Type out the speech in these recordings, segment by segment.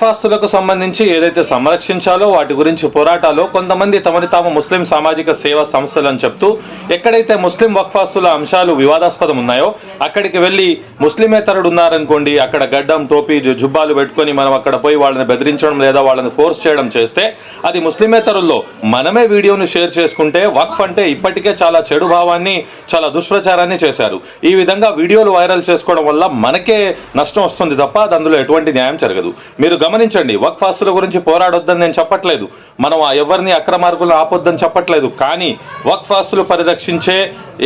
వక్ఫాస్తులకు సంబంధించి ఏదైతే సంరక్షించాలో వాటి గురించి పోరాటాలో కొంతమంది తమని తాము ముస్లిం సామాజిక సేవా సంస్థలు అని చెప్తూ ఎక్కడైతే ముస్లిం వక్ఫాస్తుల అంశాలు వివాదాస్పదం ఉన్నాయో అక్కడికి వెళ్ళి ముస్లిమేతరుడు ఉన్నారనుకోండి, అక్కడ గడ్డం టోపీ జుబ్బాలు పెట్టుకొని మనం అక్కడ పోయి వాళ్ళని బెదిరించడం లేదా వాళ్ళని ఫోర్స్ చేయడం చేస్తే అది ముస్లిమేతరుల్లో మనమే వీడియోను షేర్ చేసుకుంటే వక్ఫ్ అంటే ఇప్పటికే చాలా చెడు భావాన్ని చాలా దుష్ప్రచారాన్ని చేశారు. ఈ విధంగా వీడియోలు వైరల్ చేసుకోవడం వల్ల మనకే నష్టం వస్తుంది తప్ప అందులో ఎటువంటి న్యాయం జరగదు. మీరు గమనించండి, వక్ఫ్ ఆస్తుల గురించి పోరాడొద్దని నేను చెప్పట్లేదు, మనం ఎవరిని అక్రమార్కులను ఆపొద్దని చెప్పట్లేదు. కానీ వక్ఫ్ ఆస్తులు పరిరక్షించే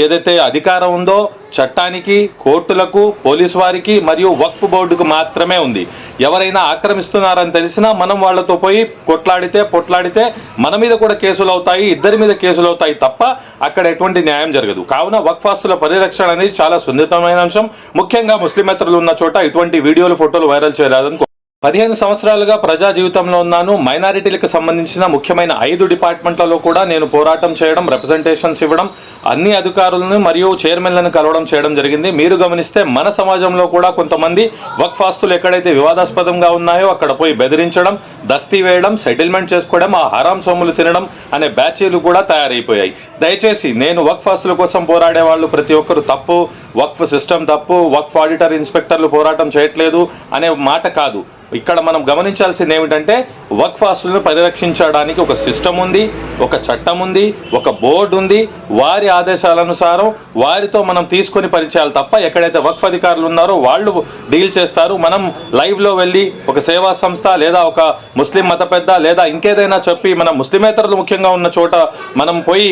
ఏదైతే అధికారం ఉందో చట్టానికి, కోర్టులకు, పోలీసు వారికి మరియు వక్ఫ్ బోర్డుకు మాత్రమే ఉంది. ఎవరైనా ఆక్రమిస్తున్నారని తెలిసినా మనం వాళ్లతో పోయి పొట్లాడితే మన మీద కూడా కేసులు అవుతాయి, ఇద్దరి మీద కేసులు అవుతాయి తప్ప అక్కడ ఎటువంటి న్యాయం జరగదు. కావున వక్ఫ్ ఆస్తుల పరిరక్షణ అనేది చాలా సున్నితమైన అంశం. ముఖ్యంగా ముస్లిమేతరులు ఉన్న చోట ఇటువంటి వీడియోలు, ఫోటోలు వైరల్ చేయరాదని 15 సంవత్సరాలుగా ప్రజా జీవితంలో ఉన్నాను. మైనారిటీలకు సంబంధించిన ముఖ్యమైన 5 డిపార్ట్మెంట్లలో కూడా నేను పోరాటం చేయడం, రిప్రజెంటేషన్స్ ఇవ్వడం, అన్ని అధికారులను మరియు చైర్మన్లను కలవడం చేయడం జరిగింది. మీరు గమనిస్తే మన సమాజంలో కూడా కొంతమంది వక్ఫ్ ఆస్తులు ఎక్కడైతే వివాదాస్పదంగా ఉన్నాయో అక్కడ పోయి బెదిరించడం, దస్తీ వేయడం, సెటిల్మెంట్ చేసుకోవడం, ఆ హరాం సొమ్ములు తినడం అనే బ్యాచీలు కూడా తయారైపోయాయి. దయచేసి నేను వక్ఫ్ ఆస్తుల కోసం పోరాడే వాళ్ళు ప్రతి ఒక్కరు తప్పు, వక్ఫ్ సిస్టమ్ తప్పు, వక్ఫ్ ఆడిటర్ ఇన్స్పెక్టర్లు పోరాటం చేయట్లేదు అనే మాట కాదు. ఇక్కడ మనం గమనించాల్సింది ఏమిటంటే వక్ఫ్ ఆస్తులను పరిరక్షించడానికి ఒక సిస్టమ్ ఉంది, ఒక చట్టం ఉంది, ఒక బోర్డు ఉంది. వారి ఆదేశాలనుసారం వారితో మనం తీసుకొని పరిచయాలు తప్ప ఎక్కడైతే వక్ఫ్ అధికారులు ఉన్నారో వాళ్ళు డీల్ చేస్తారు. మనం లైవ్లో వెళ్ళి ఒక సేవా సంస్థ లేదా ఒక ముస్లిం మత పెద్ద లేదా ఇంకేదైనా చెప్పి మన ముస్లిమేతరులు ముఖ్యంగా ఉన్న చోట మనం పోయి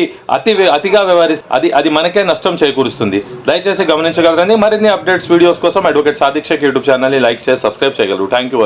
అతిగా వ్యవహరిస్తే అది మనకే నష్టం చేకూరుస్తుంది. దయచేసి గమనించగలరని. మరిన్ని అప్డేట్స్ వీడియోస్ కోసం అడ్వకేట్ సాదిక్ షేక్ యూట్యూబ్ ఛానల్ని లైక్ చేసి సబ్స్క్రైబ్ చేయగలరు. Thank you.